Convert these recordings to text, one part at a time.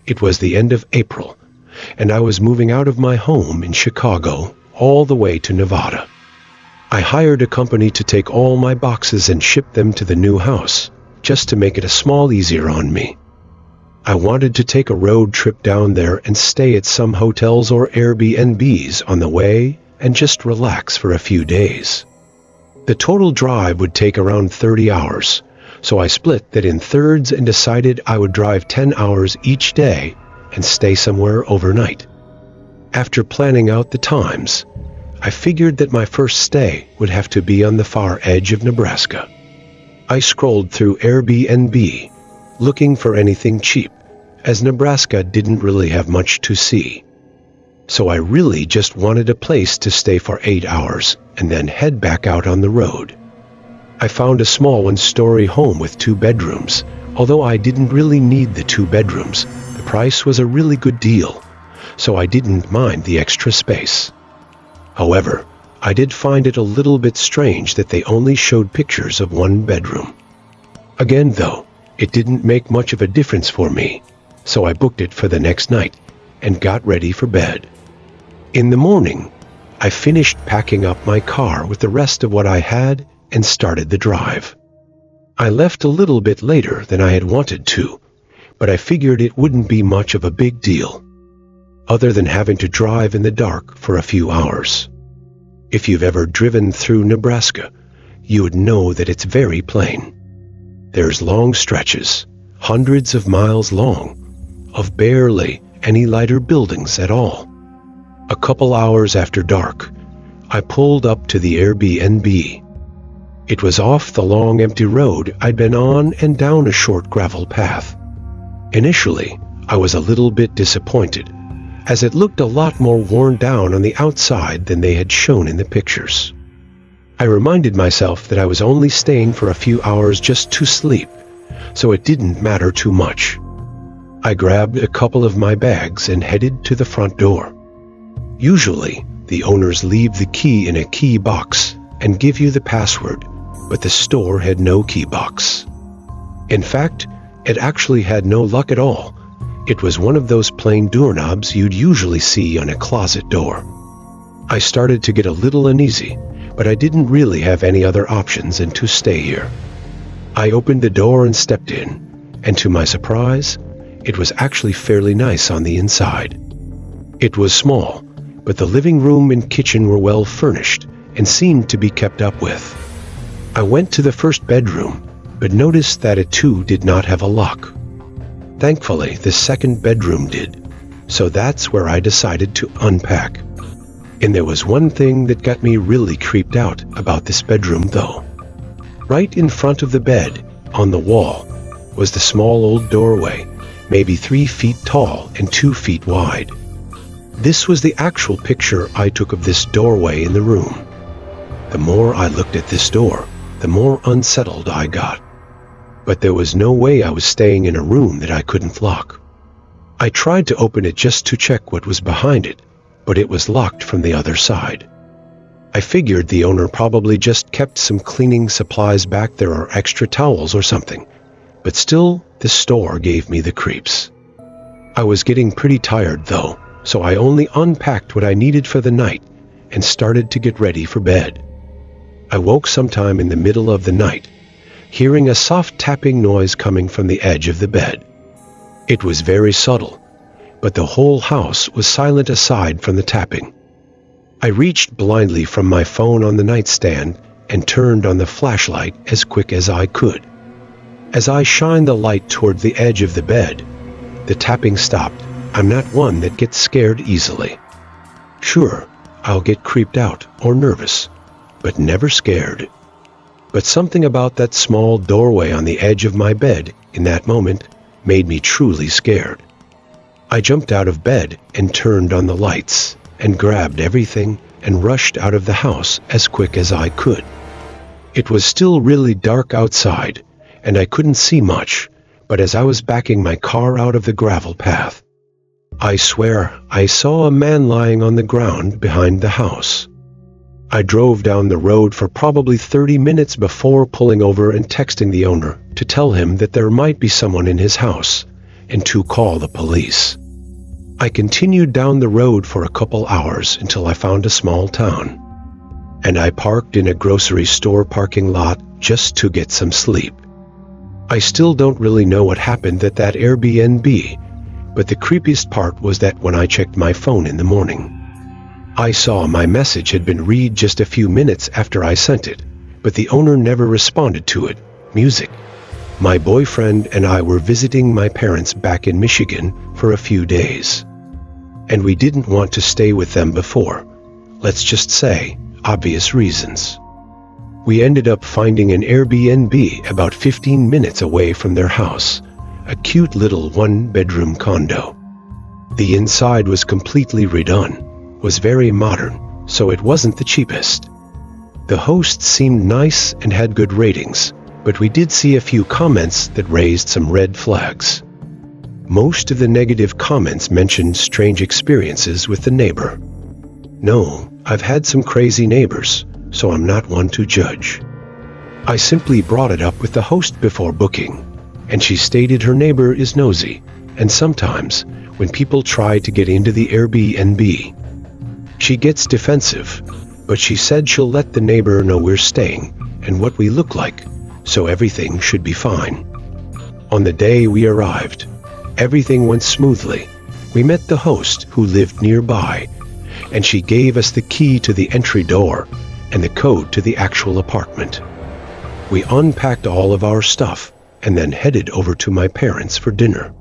It was the end of April, and I was moving out of my home in Chicago all the way to Nevada. I hired a company to take all my boxes and ship them to the new house, just to make it a small easier on me. I wanted to take a road trip down there and stay at some hotels or Airbnbs on the way and just relax for a few days. The total drive would take around 30 hours, so I split that in thirds and decided I would drive 10 hours each day and stay somewhere overnight. After planning out the times, I figured that my first stay would have to be on the far edge of Nebraska. I scrolled through Airbnb, looking for anything cheap, as Nebraska didn't really have much to see. So I really just wanted a place to stay for 8 hours and then head back out on the road. I found a small one-story home with 2 bedrooms. Although I didn't really need the 2 bedrooms, the price was a really good deal, so I didn't mind the extra space. However, I did find it a little bit strange that they only showed pictures of 1 bedroom. Again, though, it didn't make much of a difference for me, so I booked it for the next night and got ready for bed. In the morning, I finished packing up my car with the rest of what I had and started the drive. I left a little bit later than I had wanted to, but I figured it wouldn't be much of a big deal, other than having to drive in the dark for a few hours. If you've ever driven through Nebraska, you would know that it's very plain. There's long stretches, hundreds of miles long, of barely any lighter buildings at all. A couple hours after dark, I pulled up to the Airbnb. It was off the long empty road I'd been on and down a short gravel path. Initially, I was a little bit disappointed, as it looked a lot more worn down on the outside than they had shown in the pictures. I reminded myself that I was only staying for a few hours just to sleep, so it didn't matter too much. I grabbed a couple of my bags and headed to the front door. Usually, the owners leave the key in a key box and give you the password, but the store had no key box. In fact, it actually had no luck at all. It was one of those plain doorknobs you'd usually see on a closet door. I started to get a little uneasy, but I didn't really have any other options than to stay here. I opened the door and stepped in, and to my surprise, it was actually fairly nice on the inside. It was small, but the living room and kitchen were well furnished and seemed to be kept up with. I went to the first bedroom, but noticed that it too did not have a lock. Thankfully, the second bedroom did, so that's where I decided to unpack. And there was one thing that got me really creeped out about this bedroom though. Right in front of the bed, on the wall, was the small old doorway, maybe 3 feet tall and 2 feet wide. This was the actual picture I took of this doorway in the room. The more I looked at this door, the more unsettled I got. But there was no way I was staying in a room that I couldn't lock. I tried to open it just to check what was behind it, but it was locked from the other side. I figured the owner probably just kept some cleaning supplies back there or extra towels or something, but still, the store gave me the creeps. I was getting pretty tired though, so I only unpacked what I needed for the night and started to get ready for bed. I woke sometime in the middle of the night, hearing a soft tapping noise coming from the edge of the bed. It was very subtle, but the whole house was silent aside from the tapping. I reached blindly from my phone on the nightstand and turned on the flashlight as quick as I could. As I shined the light toward the edge of the bed, the tapping stopped. I'm not one that gets scared easily. Sure, I'll get creeped out or nervous, but never scared. But something about that small doorway on the edge of my bed in that moment made me truly scared. I jumped out of bed and turned on the lights and grabbed everything and rushed out of the house as quick as I could. It was still really dark outside, and I couldn't see much, but as I was backing my car out of the gravel path, I swear I saw a man lying on the ground behind the house. I drove down the road for probably 30 minutes before pulling over and texting the owner to tell him that there might be someone in his house, and to call the police. I continued down the road for a couple hours until I found a small town, and I parked in a grocery store parking lot just to get some sleep. I still don't really know what happened at that Airbnb, but the creepiest part was that when I checked my phone in the morning, I saw my message had been read just a few minutes after I sent it, but the owner never responded to it. Music. My boyfriend and I were visiting my parents back in Michigan for a few days, and we didn't want to stay with them before, let's just say, obvious reasons. We ended up finding an Airbnb about 15 minutes away from their house, a cute little one-bedroom condo. The inside was completely redone, was very modern, so it wasn't the cheapest. The host seemed nice and had good ratings, but we did see a few comments that raised some red flags. Most of the negative comments mentioned strange experiences with the neighbor. No, I've had some crazy neighbors, so I'm not one to judge. I simply brought it up with the host before booking, and she stated her neighbor is nosy, and sometimes, when people try to get into the Airbnb, she gets defensive, but she said she'll let the neighbor know we're staying and what we look like, so everything should be fine. On the day we arrived, everything went smoothly. We met the host who lived nearby, and she gave us the key to the entry door and the code to the actual apartment. We unpacked all of our stuff and then headed over to my parents for dinner.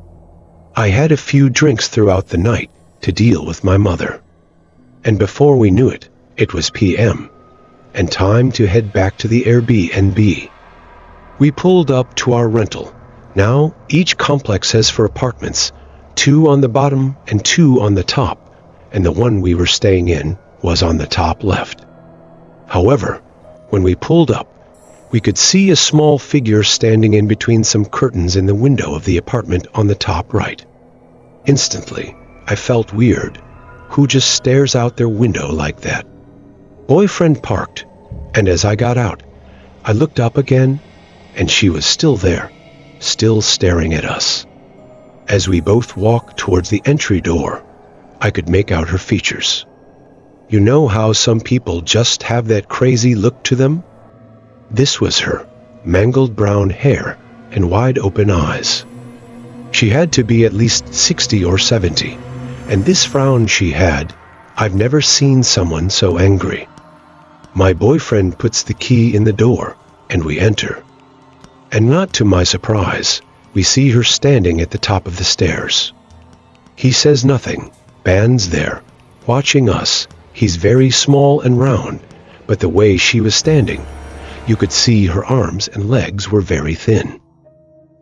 I had a few drinks throughout the night to deal with my mother. And before we knew it, it was PM, and time to head back to the Airbnb. We pulled up to our rental. Now, each complex has 4 apartments, 2 on the bottom and 2 on the top, and the one we were staying in was on the top left. However, when we pulled up, we could see a small figure standing in between some curtains in the window of the apartment on the top right. Instantly, I felt weird. Who just stares out their window like that? Boyfriend parked, and as I got out, I looked up again, and she was still there, still staring at us. As we both walked towards the entry door, I could make out her features. You know how some people just have that crazy look to them? This was her, mangled brown hair and wide open eyes. She had to be at least 60 or 70, and this frown she had, I've never seen someone so angry. My boyfriend puts the key in the door, and we enter. And not to my surprise, we see her standing at the top of the stairs. He says nothing, stands there, watching us. He's very small and round, but the way she was standing, you could see her arms and legs were very thin.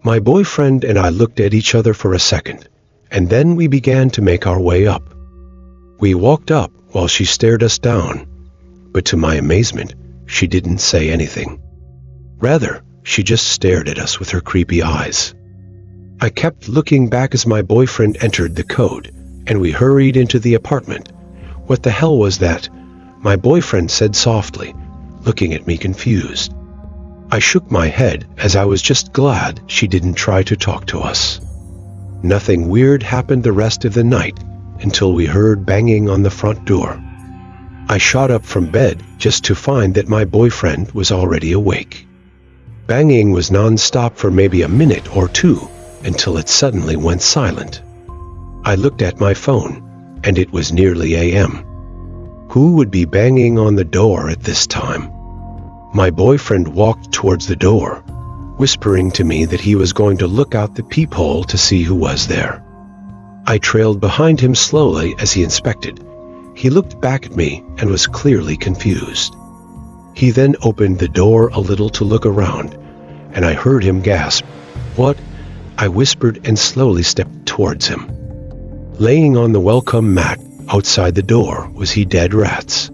My boyfriend and I looked at each other for a second, and then we began to make our way up. We walked up while she stared us down, but to my amazement, she didn't say anything. Rather, she just stared at us with her creepy eyes. I kept looking back as my boyfriend entered the code, and we hurried into the apartment. What the hell was that? My boyfriend said softly, looking at me confused. I shook my head as I was just glad she didn't try to talk to us. Nothing weird happened the rest of the night until we heard banging on the front door. I shot up from bed just to find that my boyfriend was already awake. Banging was non-stop for maybe a minute or 2 until it suddenly went silent. I looked at my phone, and it was nearly AM. Who would be banging on the door at this time? My boyfriend walked towards the door, whispering to me that he was going to look out the peephole to see who was there. I trailed behind him slowly as he inspected. He looked back at me and was clearly confused. He then opened the door a little to look around, and I heard him gasp, "What?" I whispered and slowly stepped towards him. Laying on the welcome mat outside the door was he dead rats.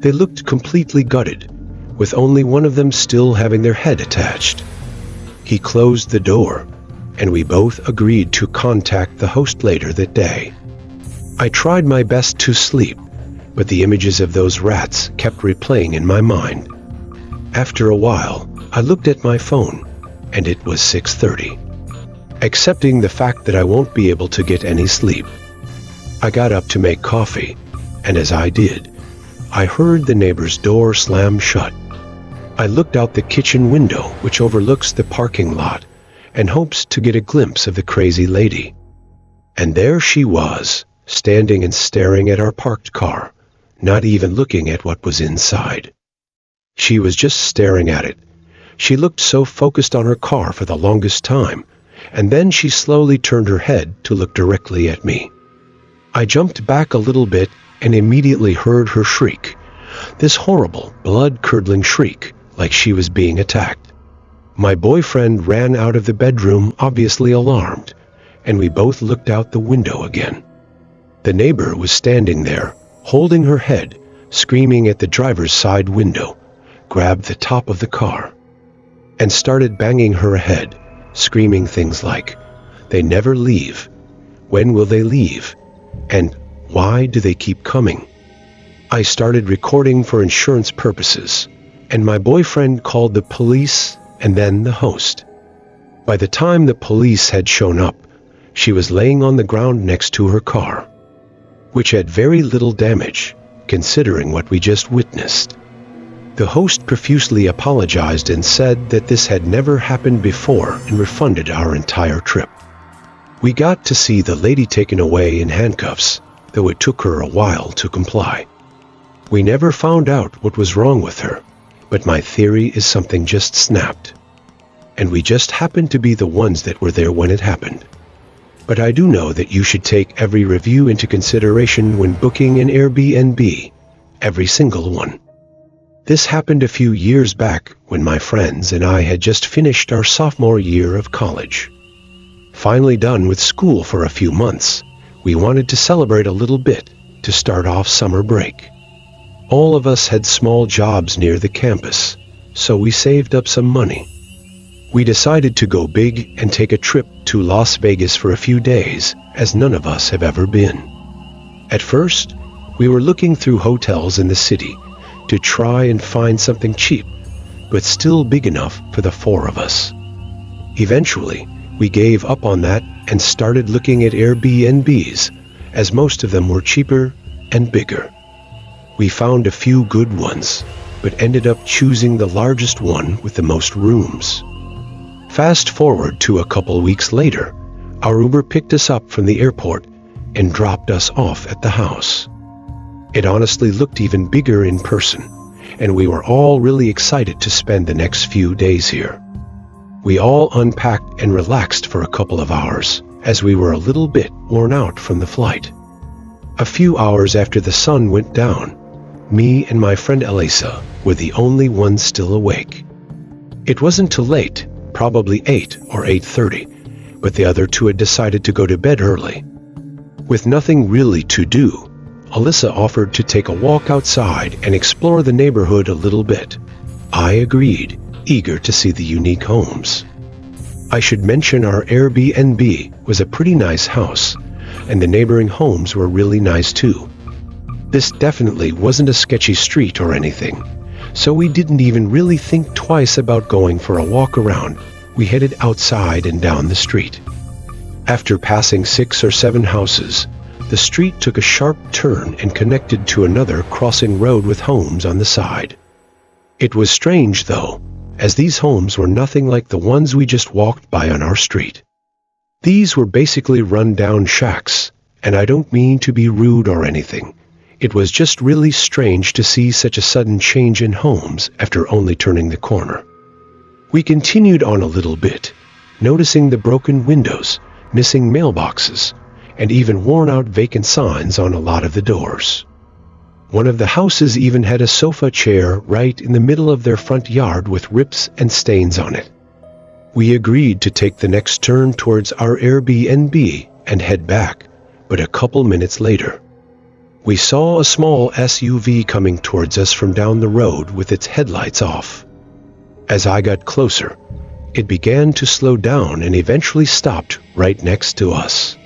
They looked completely gutted, with only one of them still having their head attached. He closed the door, and we both agreed to contact the host later that day. I tried my best to sleep, but the images of those rats kept replaying in my mind. After a while, I looked at my phone, and it was 6:30. accepting the fact that I won't be able to get any sleep. I got up to make coffee, and as I did, I heard the neighbor's door slam shut. I looked out the kitchen window, which overlooks the parking lot, and hopes to get a glimpse of the crazy lady. And there she was, standing and staring at our parked car, not even looking at what was inside. She was just staring at it. She looked so focused on her car for the longest time, and then she slowly turned her head to look directly at me. I jumped back a little bit and immediately heard her shriek, this horrible, blood-curdling shriek, like she was being attacked. My boyfriend ran out of the bedroom, obviously alarmed, and we both looked out the window again. The neighbor was standing there, holding her head, screaming at the driver's side window, grabbed the top of the car, and started banging her head, screaming things like, "They never leave. When will they leave? And why do they keep coming?" I started recording for insurance purposes, and my boyfriend called the police and then the host. By the time the police had shown up, she was laying on the ground next to her car, which had very little damage, considering what we just witnessed. The host profusely apologized and said that this had never happened before and refunded our entire trip. We got to see the lady taken away in handcuffs, though it took her a while to comply. We never found out what was wrong with her, but my theory is something just snapped. And we just happened to be the ones that were there when it happened. But I do know that you should take every review into consideration when booking an Airbnb, every single one. This happened a few years back when my friends and I had just finished our sophomore year of college. Finally done with school for a few months, we wanted to celebrate a little bit to start off summer break. All of us had small jobs near the campus, so we saved up some money. We decided to go big and take a trip to Las Vegas for a few days, as none of us have ever been. At first, we were looking through hotels in the city to try and find something cheap, but still big enough for the four of us. Eventually, we gave up on that and started looking at Airbnbs, as most of them were cheaper and bigger. We found a few good ones, but ended up choosing the largest one with the most rooms. Fast forward to a couple weeks later, our Uber picked us up from the airport and dropped us off at the house. It honestly looked even bigger in person, and we were all really excited to spend the next few days here. We all unpacked and relaxed for a couple of hours, as we were a little bit worn out from the flight. A few hours after the sun went down, me and my friend Elisa were the only ones still awake. It wasn't too late, probably 8 or 8:30, but the other two had decided to go to bed early. With nothing really to do, Alyssa offered to take a walk outside and explore the neighborhood a little bit. I agreed, eager to see the unique homes. I should mention our Airbnb was a pretty nice house, and the neighboring homes were really nice too. This definitely wasn't a sketchy street or anything, so we didn't even really think twice about going for a walk around. We headed outside and down the street. After passing 6 or 7 houses, the street took a sharp turn and connected to another crossing road with homes on the side. It was strange, though, as these homes were nothing like the ones we just walked by on our street. These were basically run-down shacks, and I don't mean to be rude or anything. It was just really strange to see such a sudden change in homes after only turning the corner. We continued on a little bit, noticing the broken windows, missing mailboxes, and even worn-out vacant signs on a lot of the doors. One of the houses even had a sofa chair right in the middle of their front yard with rips and stains on it. We agreed to take the next turn towards our Airbnb and head back, but a couple minutes later, we saw a small SUV coming towards us from down the road with its headlights off. As I got closer, it began to slow down and eventually stopped right next to us.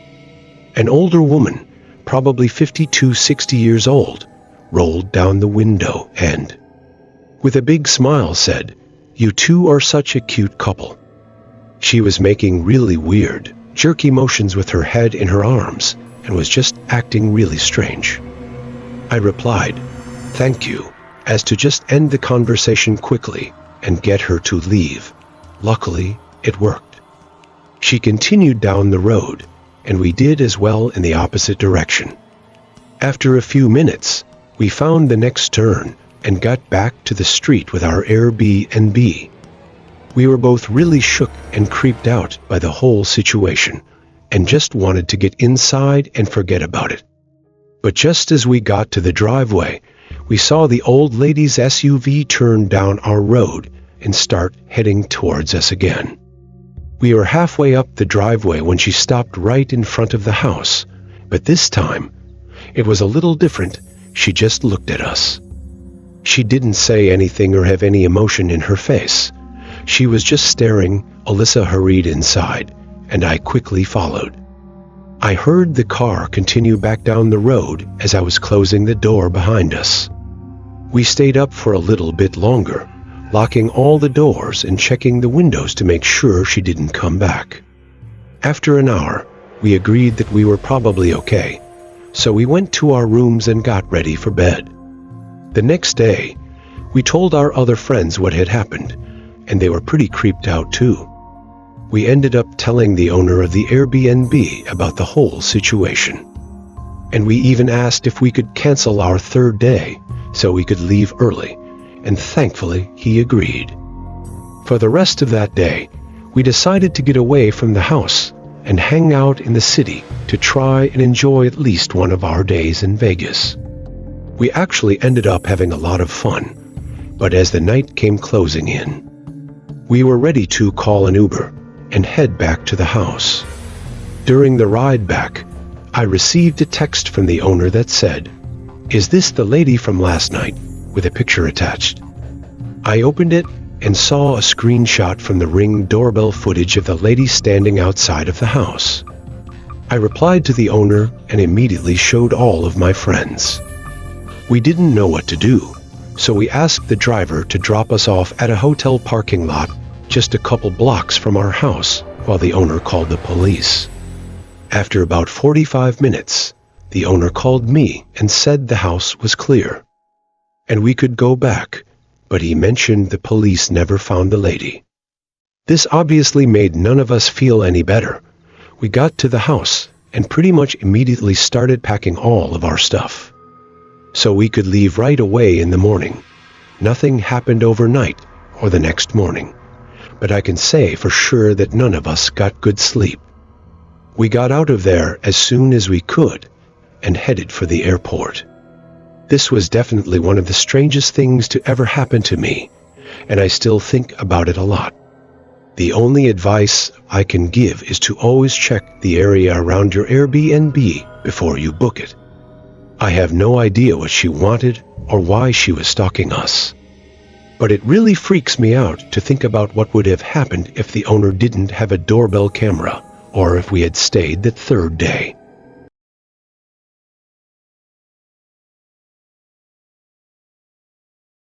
An older woman, probably 52-60 years old, rolled down the window and, with a big smile, said, "You two are such a cute couple." She was making really weird, jerky motions with her head in her arms and was just acting really strange. I replied, "Thank you," as to just end the conversation quickly and get her to leave. Luckily, it worked. She continued down the road, and we did as well in the opposite direction. After a few minutes, we found the next turn and got back to the street with our Airbnb. We were both really shook and creeped out by the whole situation, and just wanted to get inside and forget about it. But just as we got to the driveway, we saw the old lady's SUV turn down our road and start heading towards us again. We were halfway up the driveway when she stopped right in front of the house, but this time, it was a little different. She just looked at us. She didn't say anything or have any emotion in her face. She was just staring. Alyssa hurried inside, and I quickly followed. I heard the car continue back down the road as I was closing the door behind us. We stayed up for a little bit longer, locking all the doors and checking the windows to make sure she didn't come back. After an hour, we agreed that we were probably okay, so we went to our rooms and got ready for bed. The next day, we told our other friends what had happened, and they were pretty creeped out too. We ended up telling the owner of the Airbnb about the whole situation. And we even asked if we could cancel our third day so we could leave early, and thankfully he agreed. For the rest of that day, we decided to get away from the house and hang out in the city to try and enjoy at least one of our days in Vegas. We actually ended up having a lot of fun, but as the night came closing in, we were ready to call an Uber and head back to the house. During the ride back, I received a text from the owner that said, "Is this the lady from last night?" with a picture attached. I opened it and saw a screenshot from the Ring doorbell footage of the lady standing outside of the house. I replied to the owner and immediately showed all of my friends. We didn't know what to do, so we asked the driver to drop us off at a hotel parking lot just a couple blocks from our house while the owner called the police. After about 45 minutes, the owner called me and said the house was clear, and we could go back, but he mentioned the police never found the lady. This obviously made none of us feel any better. We got to the house and pretty much immediately started packing all of our stuff, so we could leave right away in the morning. Nothing happened overnight or the next morning, but I can say for sure that none of us got good sleep. We got out of there as soon as we could and headed for the airport. This was definitely one of the strangest things to ever happen to me, and I still think about it a lot. The only advice I can give is to always check the area around your Airbnb before you book it. I have no idea what she wanted or why she was stalking us, but it really freaks me out to think about what would have happened if the owner didn't have a doorbell camera or if we had stayed the third day.